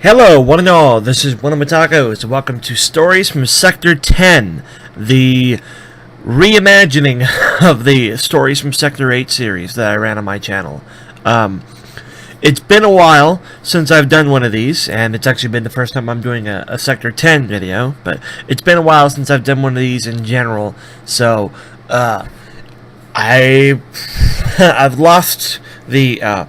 Hello, one and all. This is WellArmedWithTacos. Welcome to Stories from Sector 10, the reimagining of the Stories from Sector 8 series that I ran on my channel. It's been a while since I've done one of these, and it's actually been the first time I'm doing a Sector 10 video, but it's been a while since I've done one of these in general, so I've lost the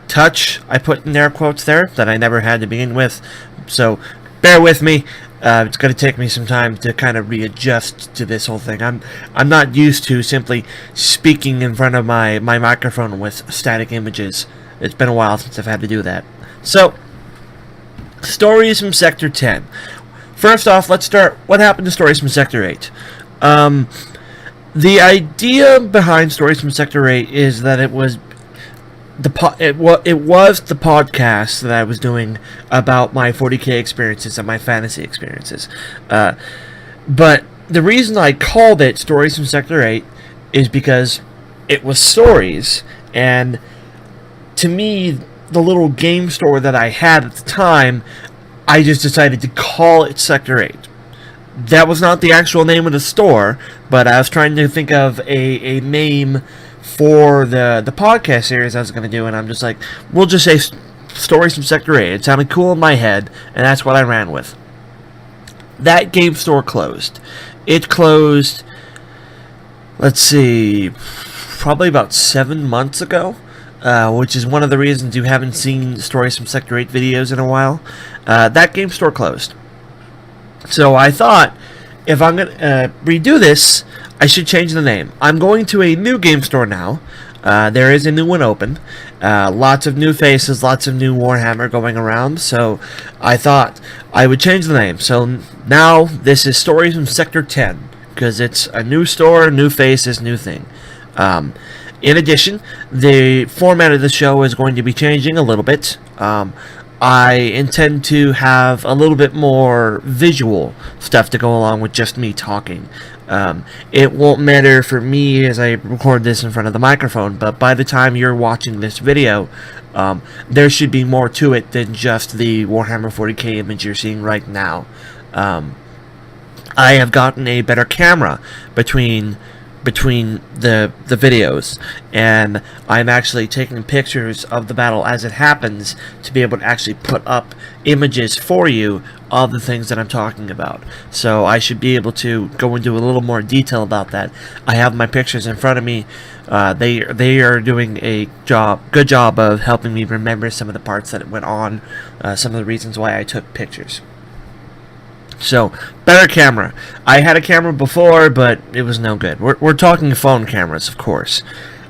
touch, I put in air quotes there, that I never had to begin with, so bear with me. It's going to take me some time to kind of readjust to this whole thing. I'm not used to simply speaking in front of my microphone with static images. It's been a while since I've had to do that. So, Stories from Sector 10. First off, let's start, what happened to Stories from Sector 8? The idea behind Stories from Sector 8 is that it was the podcast that I was doing about my 40K experiences and my fantasy experiences. But the reason I called it Stories from Sector 8 is because it was stories, and to me, the little game store that I had at the time, I just decided to call it Sector 8. That was not the actual name of the store, but I was trying to think of a name for the podcast series I was going to do, and I'm just like, we'll just say Stories from Sector 8. It sounded cool in my head, and that's what I ran with. That game store closed. It closed, let's see, probably about 7 months ago, which is one of the reasons you haven't seen Stories from Sector 8 videos in a while. That game store closed. So I thought, if I'm going to redo this, I should change the name. I'm going to a new game store now. There is a new one open. Lots of new faces, lots of new Warhammer going around. So I thought I would change the name. So now this is Stories from Sector 10. Because it's a new store, new faces, new thing. In addition, the format of the show is going to be changing a little bit. I intend to have a little bit more visual stuff to go along with just me talking. It won't matter for me as I record this in front of the microphone, but by the time you're watching this video, there should be more to it than just the Warhammer 40K image you're seeing right now. I have gotten a better camera between the videos, and I'm actually taking pictures of the battle as it happens to be able to actually put up images for you of the things that I'm talking about. So I should be able to go into a little more detail about that. I have my pictures in front of me. They are doing a good job of helping me remember some of the parts that went on, some of the reasons why I took pictures. So, better camera. I had a camera before, but it was no good. We're talking phone cameras, of course.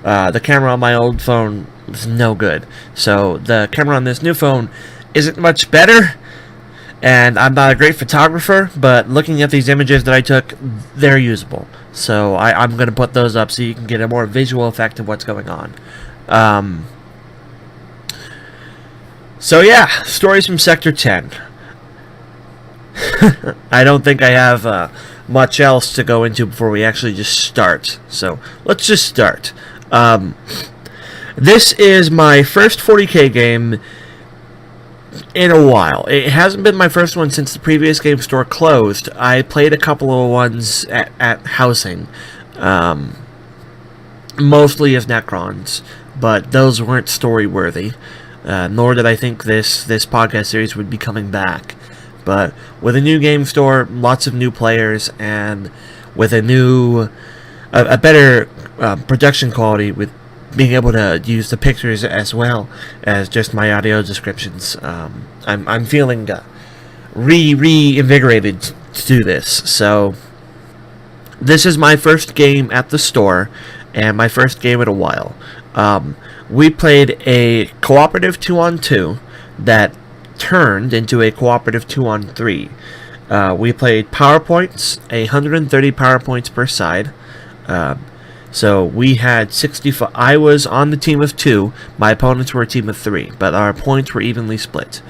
The camera on my old phone was no good. So, the camera on this new phone isn't much better. And I'm not a great photographer, but looking at these images that I took, they're usable. So, I'm going to put those up so you can get a more visual effect of what's going on. So, yeah, Stories from Sector 10. I don't think I have much else to go into before we actually just start. So, let's just start. This is my first 40K game in a while. It hasn't been my first one since the previous game store closed. I played a couple of ones at housing, mostly as Necrons, but those weren't story-worthy, nor did I think this podcast series would be coming back. But with a new game store, lots of new players, and with a better production quality, with being able to use the pictures as well as just my audio descriptions, I'm feeling reinvigorated to do this. So this is my first game at the store, and my first game in a while. We played a cooperative 2-on-2 that turned into a cooperative 2-on-3. We played PowerPoints, 130 PowerPoints per side. So we had 65. I was on the team of 2. My opponents were a team of 3, but our points were evenly split.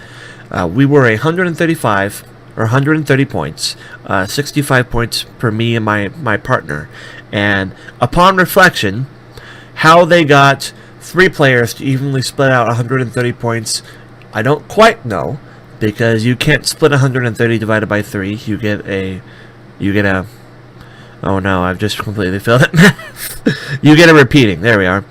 We were 135 or 130 points, 65 points per me and my partner. And upon reflection, how they got 3 players to evenly split out 130 points, I don't quite know, because you can't split 130 divided by 3. You get a oh no, I've just completely failed at math. You get a repeating. There we are.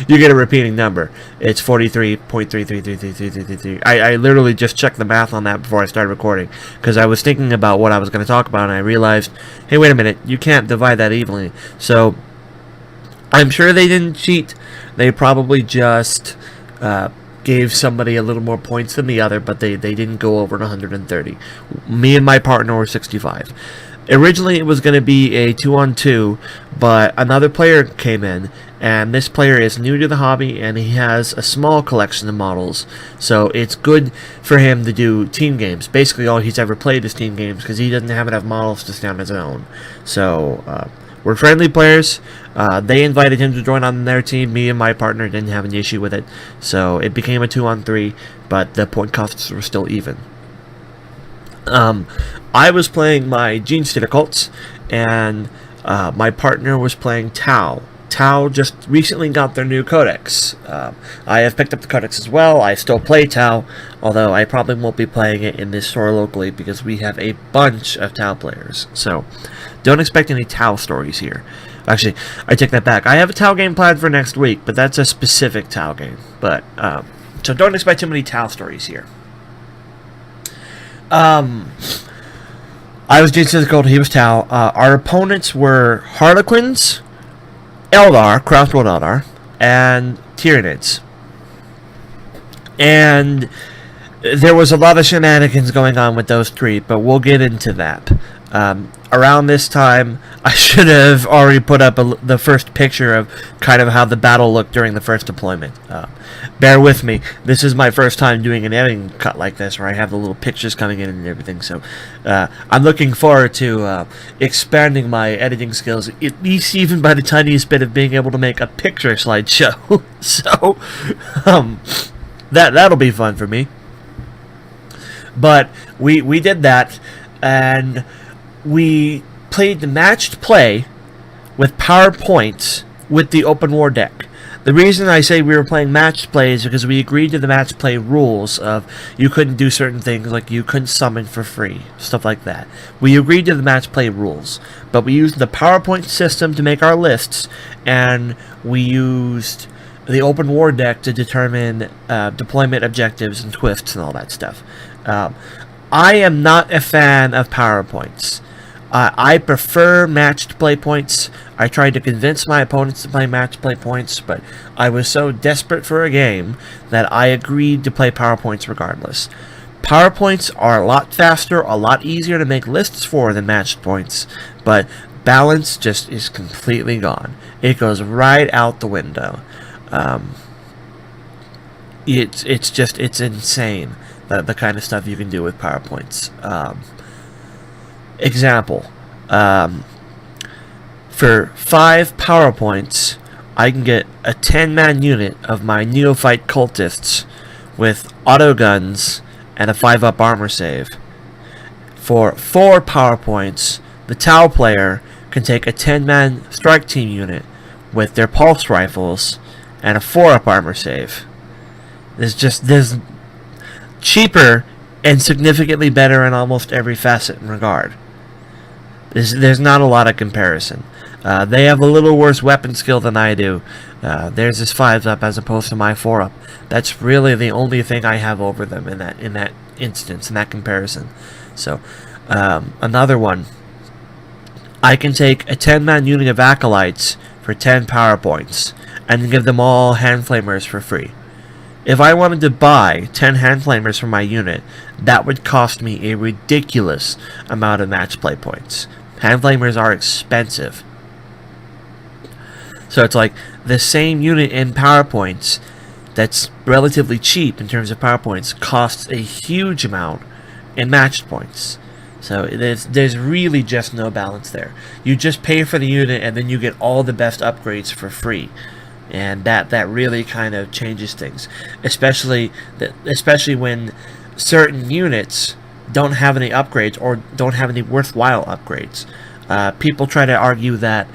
You get a repeating number. It's 43.33333333. I literally just checked the math on that before I started recording, because I was thinking about what I was going to talk about, and I realized, hey, wait a minute, you can't divide that evenly. So I'm sure they didn't cheat. They probably just gave somebody a little more points than the other, but they didn't go over 130. Me and my partner were 65. Originally, it was going to be a 2-on-2, but another player came in, and this player is new to the hobby, and he has a small collection of models, so it's good for him to do team games. Basically, all he's ever played is team games, because he doesn't have enough models to stay on his own. So, we're friendly players. They invited him to join on their team. Me and my partner didn't have an issue with it, so it became a 2-on-3, but the point costs were still even. I was playing my Gene Stealer cults, and my partner was playing Tau. Tau just recently got their new codex. I have picked up the codex as well. I still play Tau, although I probably won't be playing it in this store locally because we have a bunch of Tau players. So, don't expect any Tau stories here. Actually, I take that back. I have a Tau game planned for next week, but that's a specific Tau game. But so don't expect too many Tau stories here. I was Jason Gold, he was Tau. Our opponents were Harlequins, Eldar, Craftworld Eldar, and Tyranids. And there was a lot of shenanigans going on with those three, but we'll get into that. Around this time, I should have already put up the first picture of kind of how the battle looked during the first deployment. Bear with me. This is my first time doing an editing cut like this, where I have the little pictures coming in and everything. So I'm looking forward to expanding my editing skills, at least even by the tiniest bit of being able to make a picture slideshow. So that'll be fun for me. But we did that, and we played the matched play with PowerPoints with the open war deck. The reason I say we were playing matched play is because we agreed to the match play rules of you couldn't do certain things, like you couldn't summon for free, stuff like that. We agreed to the match play rules, but we used the PowerPoint system to make our lists, and we used the open war deck to determine deployment objectives and twists and all that stuff. I am not a fan of PowerPoints. I prefer matched play points. I tried to convince my opponents to play match play points, but I was so desperate for a game that I agreed to play PowerPoints regardless. PowerPoints are a lot faster, a lot easier to make lists for than matched points, but balance just is completely gone. It goes right out the window. It's insane, the kind of stuff you can do with PowerPoints. Example, for 5 PowerPoints, I can get a 10-man unit of my neophyte cultists with auto guns and a 5-up armor save. For 4 PowerPoints, the Tau player can take a 10-man strike team unit with their pulse rifles and a 4-up armor save. There's cheaper and significantly better in almost every facet and regard. There's not a lot of comparison. They have a little worse weapon skill than I do. Theirs is 5-up as opposed to my 4-up. That's really the only thing I have over them in that instance, in that comparison. So, another one. I can take a 10-man unit of acolytes for 10 power points and give them all hand flamers for free. If I wanted to buy 10 hand flamers for my unit, that would cost me a ridiculous amount of match play points. Hand flamers are expensive. So it's like the same unit in power points that's relatively cheap in terms of power points costs a huge amount in matched points. So there's really just no balance there. You just pay for the unit and then you get all the best upgrades for free. And that really kind of changes things, especially when certain units don't have any upgrades or don't have any worthwhile upgrades. People try to argue that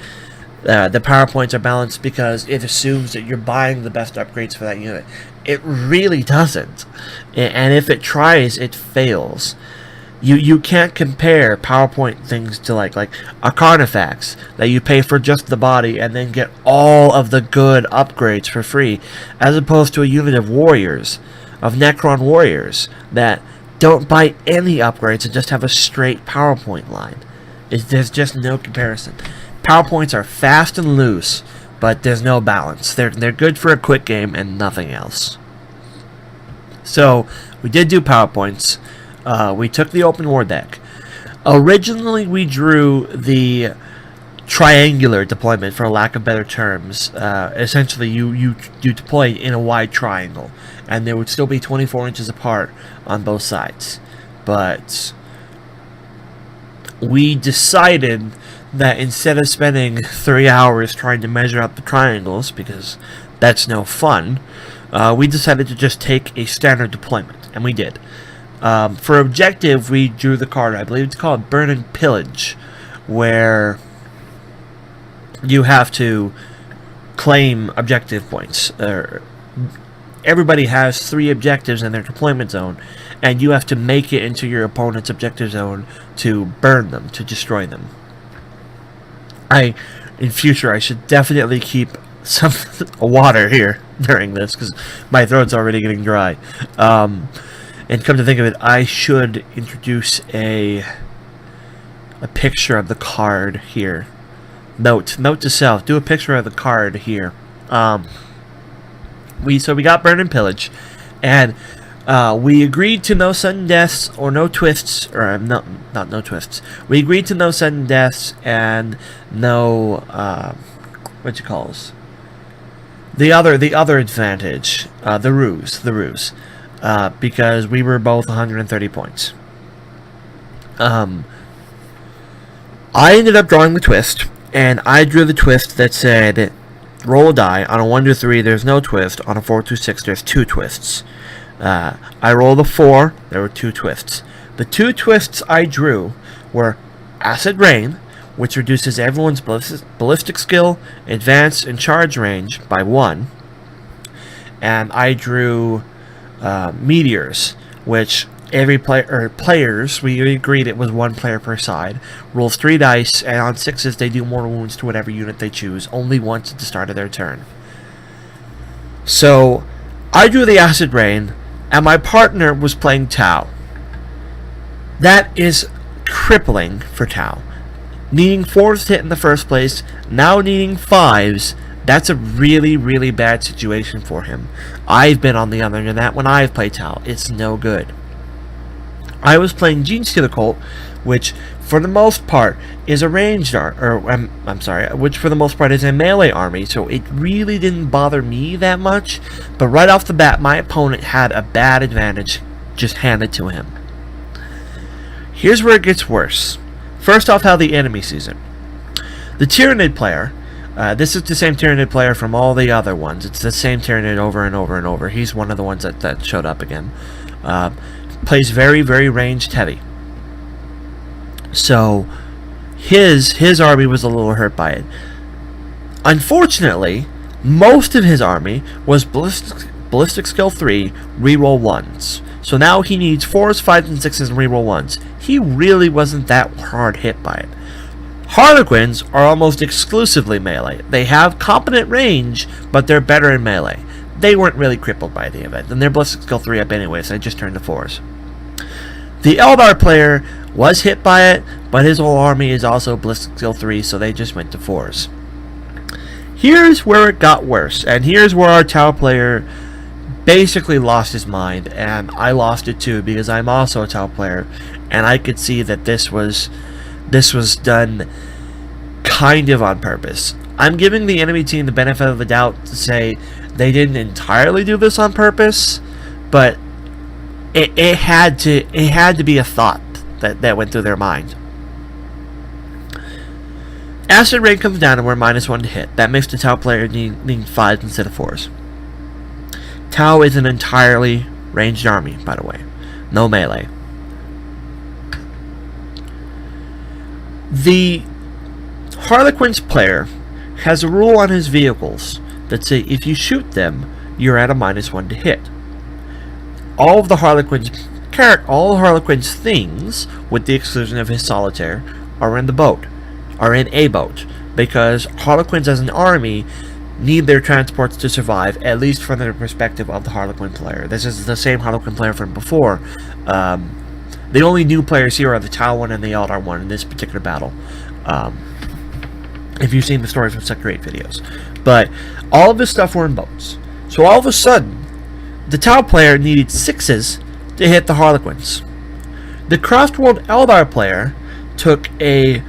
the power points are balanced because it assumes that you're buying the best upgrades for that unit. It really doesn't. And if it tries, it fails. You can't compare PowerPoint things to like a Carnifex that you pay for just the body and then get all of the good upgrades for free, as opposed to a unit of warriors, of Necron warriors that don't buy any upgrades and just have a straight PowerPoint line. There's just no comparison. PowerPoints are fast and loose, but there's no balance. They're good for a quick game and nothing else. So we did do PowerPoints. We took the open war deck. Originally, we drew the triangular deployment, for lack of better terms. Essentially, you deploy in a wide triangle, and they would still be 24 inches apart on both sides. But we decided that instead of spending 3 hours trying to measure out the triangles, because that's no fun, we decided to just take a standard deployment, and we did. For objective, we drew the card, I believe it's called Burn and Pillage, where you have to claim objective points. Everybody has 3 objectives in their deployment zone, and you have to make it into your opponent's objective zone to burn them, to destroy them. In future, I should definitely keep some water here during this, because my throat's already getting dry. And come to think of it, I should introduce a picture of the card here. Note to self: do a picture of the card here. We got Burn and Pillage, and we agreed to no sudden deaths or no twists, or not no twists. We agreed to no sudden deaths and no the other advantage, the ruse. Because we were both 130 points. I ended up drawing the twist, and I drew the twist that said, roll a die. On a 1 to 3, there's no twist. On a 4 to 6, there's 2 twists. I rolled a 4, there were 2 twists. The 2 twists I drew were Acid Rain, which reduces everyone's ballistic skill, advance, and charge range by 1. And I drew Meteors, which every players, we agreed it was 1 player per side, rolls 3 dice, and on 6s they do mortal wounds to whatever unit they choose, only once at the start of their turn. So I drew the Acid Rain, and my partner was playing Tau. That is crippling for Tau. Needing 4s to hit in the first place, now needing 5s. That's a really, really bad situation for him. I've been on the other end of that when I've played Tau. It's no good. I was playing Genestealer Cult, which for the most part is a ranged which for the most part is a melee army, so it really didn't bother me that much. But right off the bat, my opponent had a bad advantage just handed to him. Here's where it gets worse. First off, how the enemy sees it. The Tyrannid player. This is the same Tyrannid player from all the other ones. It's the same Tyrannid over and over and over. He's one of the ones that showed up again. Plays very, very ranged heavy. So his army was a little hurt by it. Unfortunately, most of his army was ballistic skill 3, reroll 1s. So now he needs 4s, 5s, and 6s and reroll 1s. He really wasn't that hard hit by it. Harlequins are almost exclusively melee. They have competent range, but they're better in melee. They weren't really crippled by the event, and they're ballistic skill 3 up anyway, so they just turned to 4s. The Eldar player was hit by it, but his whole army is also ballistic skill 3, so they just went to 4s. Here's where it got worse, and here's where our Tau player basically lost his mind, and I lost it too, because I'm also a Tau player, and I could see that this was done kind of on purpose. I'm giving the enemy team the benefit of the doubt to say they didn't entirely do this on purpose, but it had to be a thought that went through their mind. Acid Rain comes down and we're -1 to hit. That makes the Tau player needing 5s instead of 4s. Tau is an entirely ranged army, by the way. No melee. The Harlequins player has a rule on his vehicles that say if you shoot them, you're at a -1 to hit. All of the Harlequin's things, with the exclusion of his solitaire, are in a boat, because Harlequins as an army need their transports to survive, at least from the perspective of the Harlequin player. This is the same Harlequin player from before. The only new players here are the Tau one and the Eldar one in this particular battle. If you've seen the Stories from Sector 8 videos. But all of this stuff were in boats. So all of a sudden, the Tau player needed 6s to hit the Harlequins. The Craftworld Eldar player took a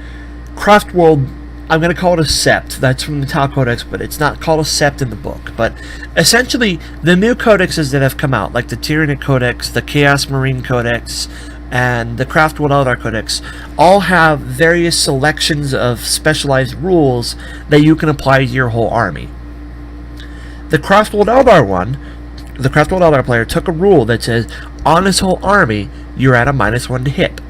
Craftworld, I'm going to call it a Sept. That's from the Tau Codex, but it's not called a Sept in the book. But essentially, the new codexes that have come out, like the Tyranid Codex, the Chaos Marine Codex, and the Craftworld Eldar Codex, all have various selections of specialized rules that you can apply to your whole army. The Craftworld Eldar player took a rule that says, on his whole army, you're at a -1 to hit.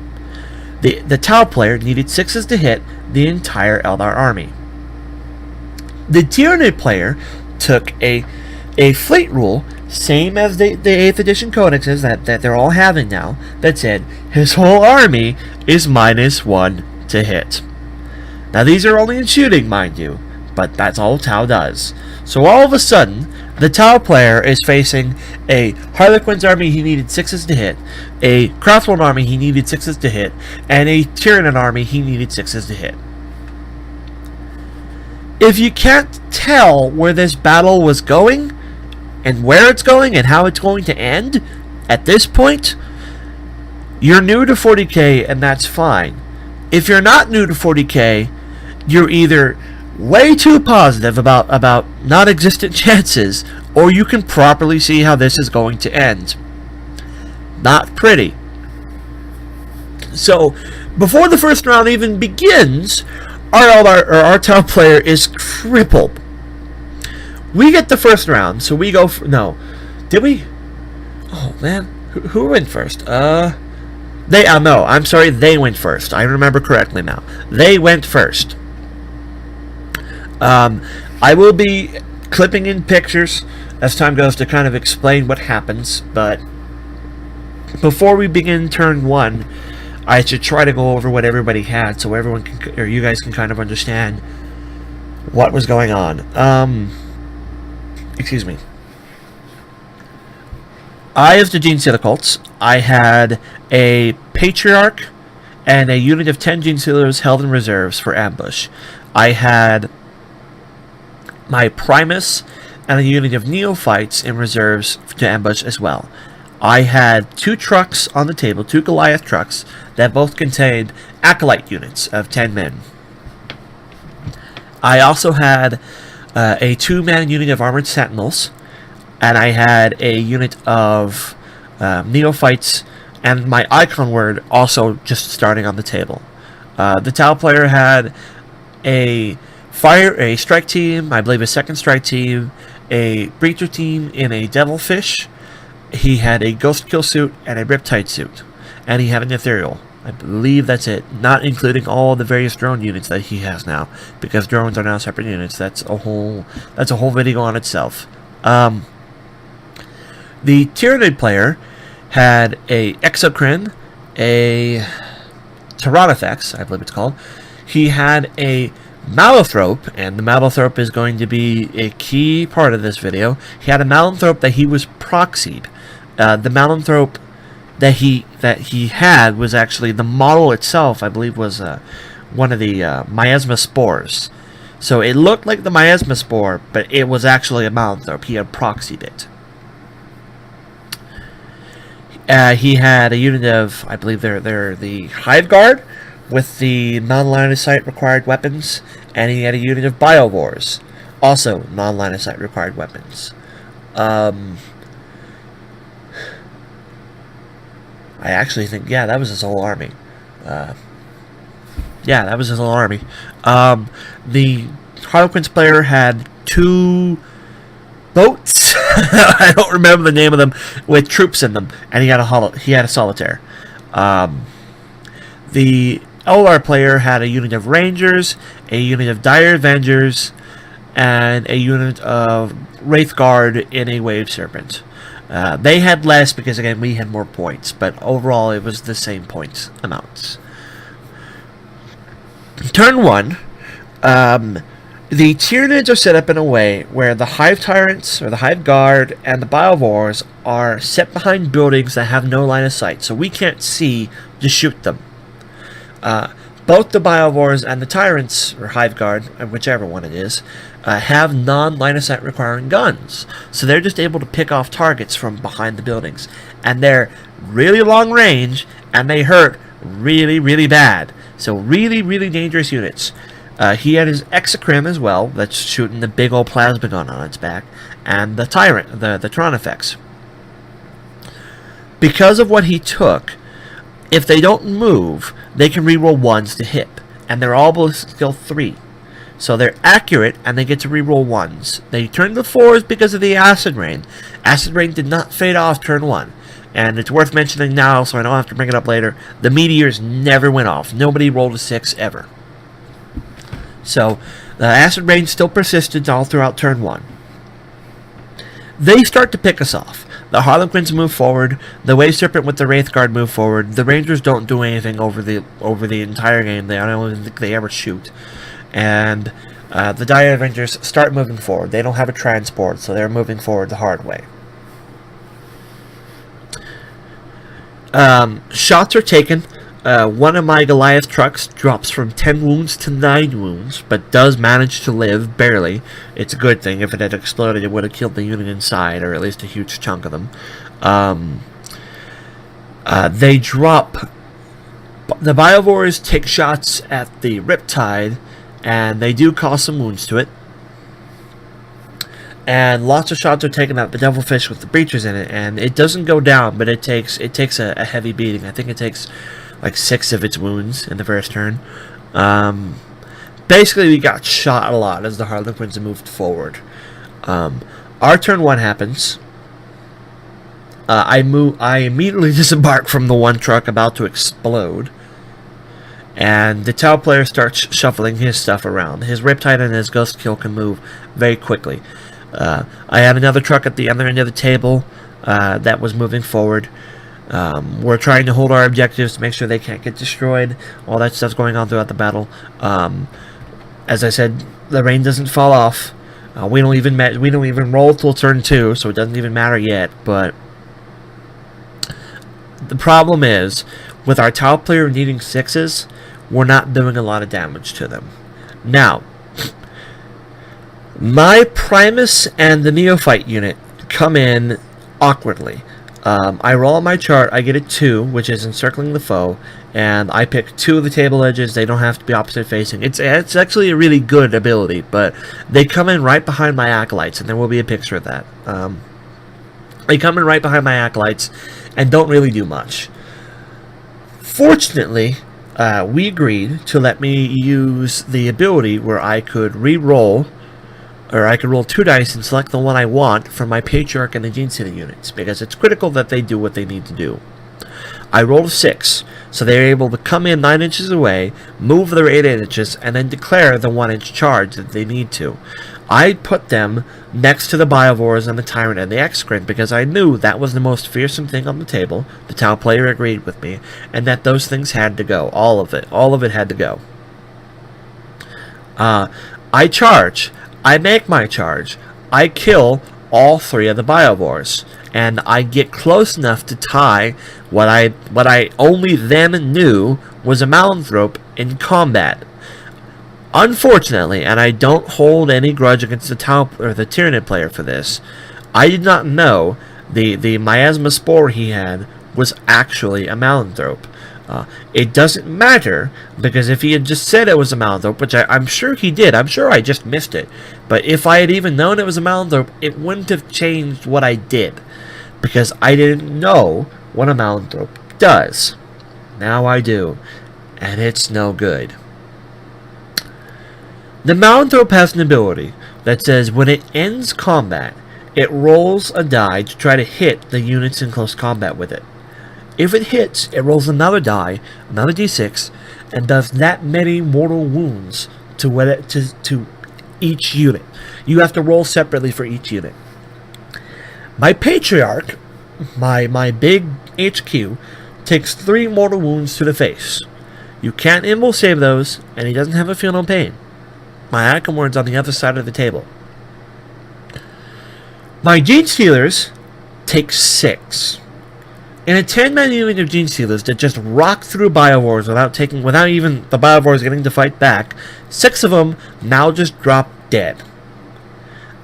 The Tau player needed 6s to hit the entire Eldar army. The Tyranid player took a fleet rule, same as the 8th edition codexes that they're all having now, that said his whole army is -1 to hit. Now these are only in shooting, mind you, but that's all Tau does. So all of a sudden, the Tau player is facing a Harlequin's army he needed 6s to hit, a Craftworld army he needed 6s to hit, and a Tyranid army he needed 6s to hit. If you can't tell where this battle was going, and where it's going, and how it's going to end, at this point, you're new to 40k, and that's fine. If you're not new to 40k, you're either way too positive about non-existent chances, or you can properly see how this is going to end. Not pretty. So, before the first round even begins, our Tau player is crippled. We get the first round, so we go no. Did we? Oh man, who went first? No, I'm sorry, they went first. I remember correctly now. They went first. I will be clipping in pictures as time goes to kind of explain what happens, but before we begin turn 1, I should try to go over what everybody had so everyone can, or you guys can kind of understand what was going on. Excuse me. I, as the Gene Sealer cults, I had a Patriarch and a unit of 10 Gene Sealers held in reserves for ambush. I had my Primus and a unit of Neophytes in reserves to ambush as well. I had 2 trucks on the table, 2 Goliath trucks, that both contained Acolyte units of 10 men. I also had a 2-man unit of Armored Sentinels, and I had a unit of Neophytes, and my Icon Word also just starting on the table. The Tau player had a strike team, I believe a 2nd strike team, a breacher team in a Devilfish. He had a Ghost Kill suit and a Riptide suit, and he had an Ethereal. I believe that's it, not including all the various drone units that he has now, because drones are now separate units. That's a whole video on itself. The Tyranid player had a Exocrine, a Tyrannofex, I believe it's called. He had a Malanthrope, and the Malanthrope is going to be a key part of this video. He had a Malanthrope that he was proxied. The Malanthrope that he had was actually, the model itself, I believe, was one of the Miasma Spores. So it looked like the Miasma Spore, but it was actually a Malanthrope. He had proxied it. He had a unit of, I believe they're the Hive Guard with the non-line of sight required weapons, and he had a unit of Biovores, also non-line of sight required weapons. I actually think, yeah, that was his whole army. Yeah, that was his whole army. The Harlequins player had 2 boats. I don't remember the name of them, with troops in them, and he had a solitaire. The Eldar player had a unit of Rangers, a unit of Dire Avengers, and a unit of Wraith Guard in a Wave Serpent. They had less because, again, we had more points, but overall it was the same points amounts. Turn 1, the Tyranids are set up in a way where the Hive Tyrants, or the Hive Guard, and the Biovores are set behind buildings that have no line of sight, so we can't see to shoot them. Both the Biovores and the Tyrants, or Hive Guard, whichever one it is, have non-line of sight requiring guns. So they're just able to pick off targets from behind the buildings. And they're really long range, and they hurt really, really bad. So really, really dangerous units. He had his Exocrim as well, that's shooting the big old plasma gun on its back, and the Tyrant, the Tron effects. Because of what he took, if they don't move, they can reroll 1s to hit, and they're all ballistic skill 3. So they're accurate, and they get to reroll 1s. They turn to 4s because of the Acid Rain. Acid Rain did not fade off turn 1. And it's worth mentioning now, so I don't have to bring it up later, the Meteors never went off. Nobody rolled a 6 ever. So, the Acid Rain still persisted all throughout turn 1. They start to pick us off. The Harlequins move forward. The Wave Serpent with the Wraith Guard move forward. The Rangers don't do anything over the entire game. I don't even think they ever shoot. And the Dire Avengers start moving forward. They don't have a transport, so they're moving forward the hard way. Shots are taken. One of my Goliath trucks drops from 10 wounds to 9 wounds, but does manage to live, barely. It's a good thing. If it had exploded, it would have killed the unit inside, or at least a huge chunk of them. They drop... The Biovores take shots at the Riptide, and they do cause some wounds to it. And lots of shots are taken at the Devilfish with the breaches in it, and it doesn't go down, but it takes a heavy beating. I think it takes like 6 of its wounds in the first turn. Basically, we got shot a lot as the Harlequins moved forward. Our turn 1 happens. I immediately disembark from the one truck about to explode. And the Tau player starts shuffling his stuff around. His Riptide and his Ghost Kill can move very quickly. I have another truck at the other end of the table that was moving forward. We're trying to hold our objectives to make sure they can't get destroyed. All that stuff's going on throughout the battle. As I said, the rain doesn't fall off. We don't even roll till turn 2, so it doesn't even matter yet. But the problem is, with our Tau player needing 6s, we're not doing a lot of damage to them. Now, my Primus and the Neophyte unit come in awkwardly. I roll on my chart, I get a 2, which is encircling the foe, and I pick 2 of the table edges. They don't have to be opposite facing. It's actually a really good ability, but they come in right behind my Acolytes, and there will be a picture of that. They come in right behind my Acolytes and don't really do much. Fortunately, we agreed to let me use the ability where I could re-roll, or I could roll 2 dice and select the one I want from my Patriarch and the Gene City units, because it's critical that they do what they need to do. I rolled a 6, so they're able to come in 9 inches away, move their 8 inches, and then declare the 1-inch charge that they need to. I put them next to the Biovores and the Tyrant and the Excrement because I knew that was the most fearsome thing on the table. The Tau player agreed with me, and that those things had to go. All of it had to go. I charge. I make my charge. I kill all 3 of the Biovores, and I get close enough to tie what I only then knew was a Malanthrope in combat. Unfortunately, and I don't hold any grudge against the Tau or the Tyranid player for this, I did not know the Miasma Spore he had was actually a Malanthrope. It doesn't matter, because if he had just said it was a Malanthrope, which I'm sure he did, I'm sure I just missed it, but if I had even known it was a Malanthrope, it wouldn't have changed what I did, because I didn't know what a Malanthrope does. Now I do, and it's no good. The Malanthrope has an ability that says when it ends combat, it rolls a die to try to hit the units in close combat with it. If it hits, it rolls another die, another d6, and does that many mortal wounds to each unit. You have to roll separately for each unit. My Patriarch, my big HQ, takes 3 mortal wounds to the face. You can't invul save those, and he doesn't have a feel no pain. My Akamorn's on the other side of the table. My Gene Stealers take 6. In a 10-man unit of Gene Stealers that just rock through Biovores without even the Biovores getting to fight back, 6 of them now just drop dead.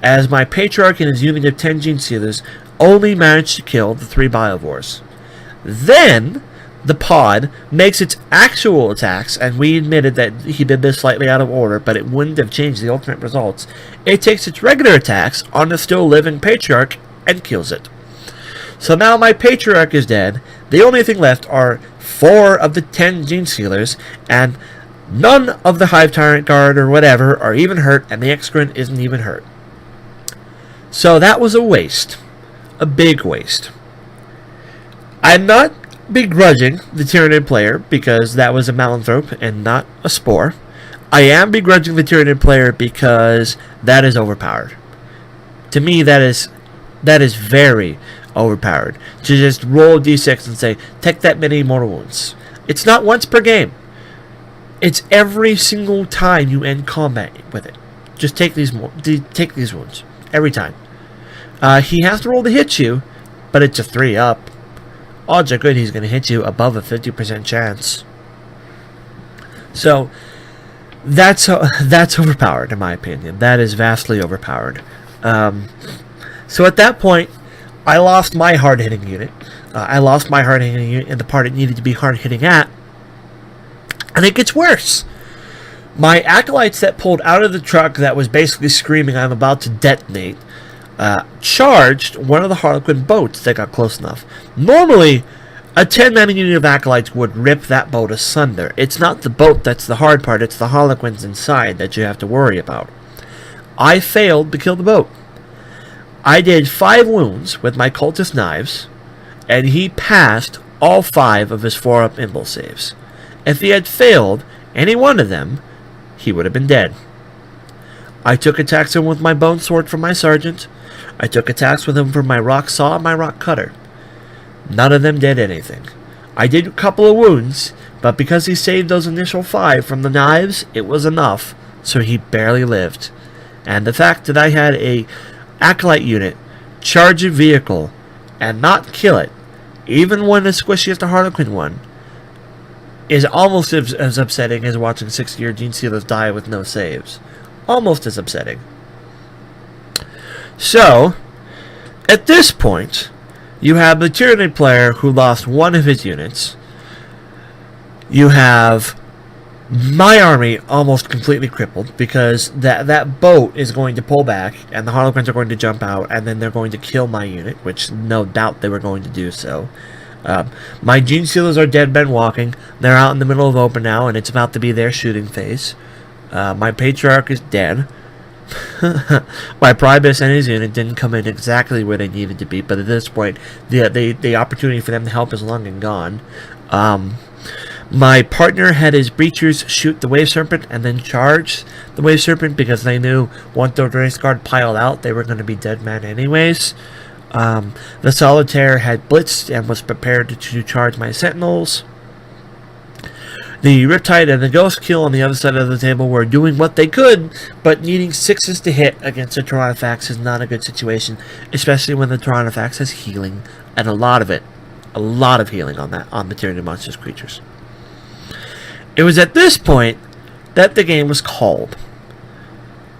As my Patriarch and his unit of 10 Gene Stealers only managed to kill the 3 Biovores. Then the pod makes its actual attacks, and we admitted that he did this slightly out of order, but it wouldn't have changed the ultimate results. It takes its regular attacks on the still living Patriarch and kills it. So now my Patriarch is dead. The only thing left are 4 of the 10 Gene Stealers, and none of the Hive Tyrant Guard or whatever are even hurt, and the Excrement isn't even hurt. So that was a waste. A big waste. I'm not begrudging the Tyranid player because that was a Malanthrope and not a Spore. I am begrudging the Tyranid player because that is overpowered. To me, that is very overpowered. To just roll a d6 and say, take that many mortal wounds. It's not once per game. It's every single time you end combat with it. Just take these wounds. Every time. He has to roll to hit you, but it's a 3 up. Odds are good he's going to hit you above a 50% chance. So, that's overpowered in my opinion. That is vastly overpowered. So at that point, I lost my hard-hitting unit. I lost my hard-hitting unit in the part it needed to be hard-hitting at. And it gets worse. My Acolytes that pulled out of the truck that was basically screaming, I'm about to detonate, charged one of the Harlequin boats that got close enough. Normally, a 10-man unit of Acolytes would rip that boat asunder. It's not the boat that's the hard part, it's the Harlequins inside that you have to worry about. I failed to kill the boat. I did 5 wounds with my Cultist Knives, and he passed all 5 of his 4-up invul saves. If he had failed any one of them, he would have been dead. I took attacks on him with my Bone Sword from my Sergeant. I took attacks with him from my Rock Saw and my Rock Cutter. None of them did anything. I did a couple of wounds, but because he saved those initial 5 from the knives, it was enough, so he barely lived. And the fact that I had a Acolyte unit charge a vehicle and not kill it, even when as squishy as the Harlequin one, is almost as upsetting as watching 6-year Gene Stealers die with no saves. Almost as upsetting. So, at this point, you have the Tyranid player who lost one of his units. You have my army almost completely crippled because that boat is going to pull back and the Harlequins are going to jump out and then they're going to kill my unit, which no doubt they were going to do so. My Gene Stealers are dead men walking. They're out in the middle of open now and it's about to be their shooting phase. My Patriarch is dead. My Primus and his unit didn't come in exactly where they needed to be, but at this point the opportunity for them to help is long and gone. My partner had his Breachers shoot the Wave Serpent and then charge the Wave Serpent because they knew once the Race Guard piled out, they were going to be dead men anyways. The Solitaire had blitzed and was prepared to charge my Sentinels. The Riptide and the Ghost Kill on the other side of the table were doing what they could, but needing 6s to hit against a Tyranifax is not a good situation, especially when the Tyranifax has healing, and a lot of healing on the Tyranid monsters creatures. It was at this point that the game was called.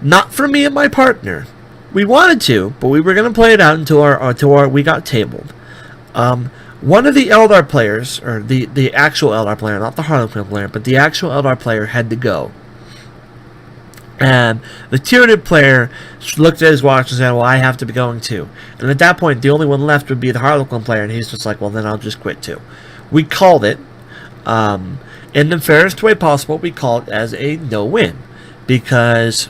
Not for me and my partner. We wanted to, but we were going to play it out until we got tabled. One of the Eldar players, or the actual Eldar player, not the Harlequin player, but the actual Eldar player had to go. And the Tyranid player looked at his watch and said, well, I have to be going too. And at that point, the only one left would be the Harlequin player, and he's just like, well, then I'll just quit too. We called it. In the fairest way possible, we call it as a no-win. Because,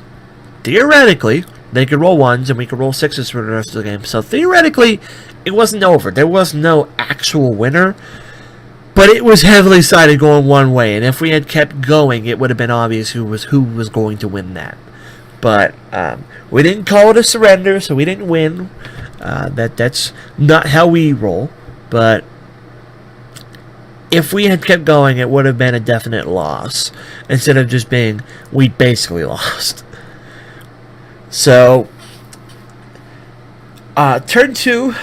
theoretically, they could roll 1s and we could roll 6s for the rest of the game. So, theoretically, it wasn't over. There was no actual winner. But it was heavily sided going one way. And if we had kept going, it would have been obvious who was going to win that. But we didn't call it a surrender, so we didn't win. That's not how we roll. But if we had kept going, it would have been a definite loss instead of just being we basically lost. So turn 2.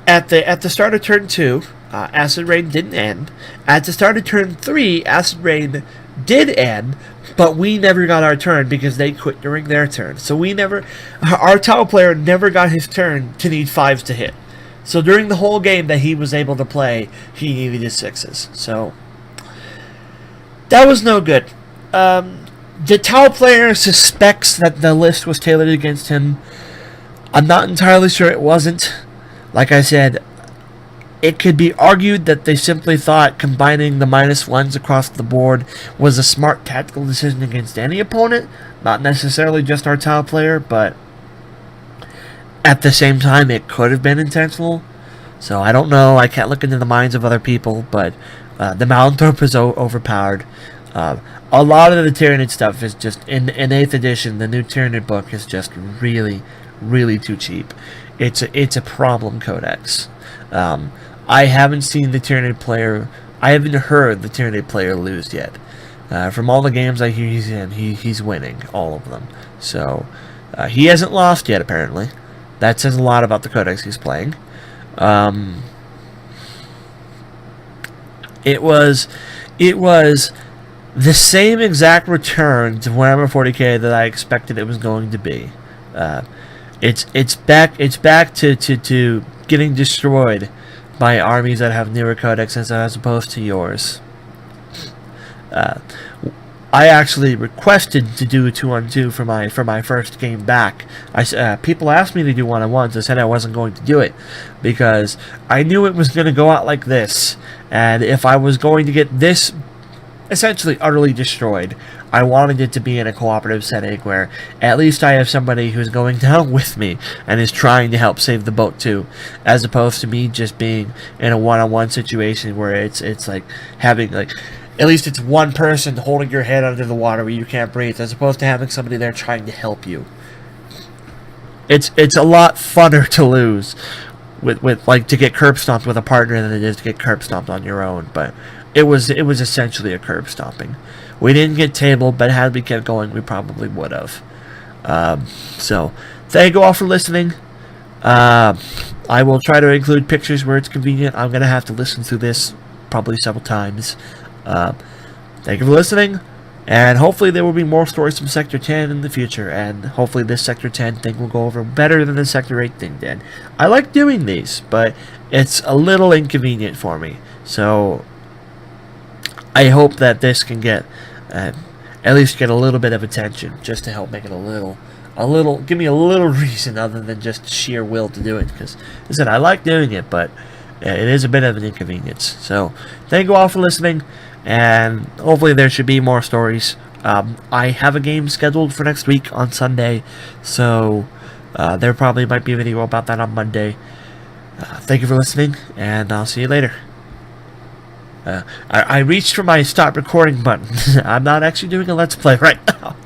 At the start of turn 2, Acid Rain didn't end. At the start of turn 3, Acid Rain did end, but we never got our turn because they quit during their turn. So our tile player never got his turn to need 5s to hit. So during the whole game that he was able to play, he needed his 6s. So that was no good. The tile player suspects that the list was tailored against him. I'm not entirely sure it wasn't. Like I said, it could be argued that they simply thought combining the -1s across the board was a smart tactical decision against any opponent, not necessarily just our tile player, but at the same time it could have been intentional. So I don't know, I can't look into the minds of other people, but the Malanthrope is overpowered. A lot of the Tyranid stuff is just, in 8th edition, the new Tyranid book is just really, really too cheap. It's a problem codex. I haven't seen the Tyranid player. I haven't heard the Tyranid player lose yet. From all the games I hear he's in, he's winning all of them. So he hasn't lost yet, apparently. That says a lot about the codex he's playing. It was the same exact return to Warhammer 40k that I expected it was going to be. It's back to getting destroyed by armies that have newer codexes as opposed to yours. I actually requested to do a 2-on-2 for my first game back. People asked me to do 1-on-1s. I said I wasn't going to do it because I knew it was going to go out like this, and if I was going to get this essentially utterly destroyed, I wanted it to be in a cooperative setting where at least I have somebody who's going down with me and is trying to help save the boat too, as opposed to me just being in a 1-on-1 situation where it's like having like at least it's one person holding your head under the water where you can't breathe, as opposed to having somebody there trying to help you. It's a lot funner to lose with like to get curb stomped with a partner than it is to get curb stomped on your own. But it was essentially a curb stomping. We didn't get tabled, but had we kept going, we probably would have. So thank you all for listening. I will try to include pictures where it's convenient. I'm gonna have to listen through this probably several times. Thank you for listening, and hopefully there will be more stories from Sector 10 in the future, and hopefully this Sector 10 thing will go over better than the Sector 8 thing did. I like doing these, but it's a little inconvenient for me, so I hope that this can get at least get a little bit of attention, just to help make it give me a little reason other than just sheer will to do it, because as I said, I like doing it, but it is a bit of an inconvenience. So thank you all for listening, and hopefully there should be more stories. I have a game scheduled for next week on Sunday, so there probably might be a video about that on Monday. Thank you for listening, and I'll see you later. I reached for my stop recording button. I'm not actually doing a Let's Play right now.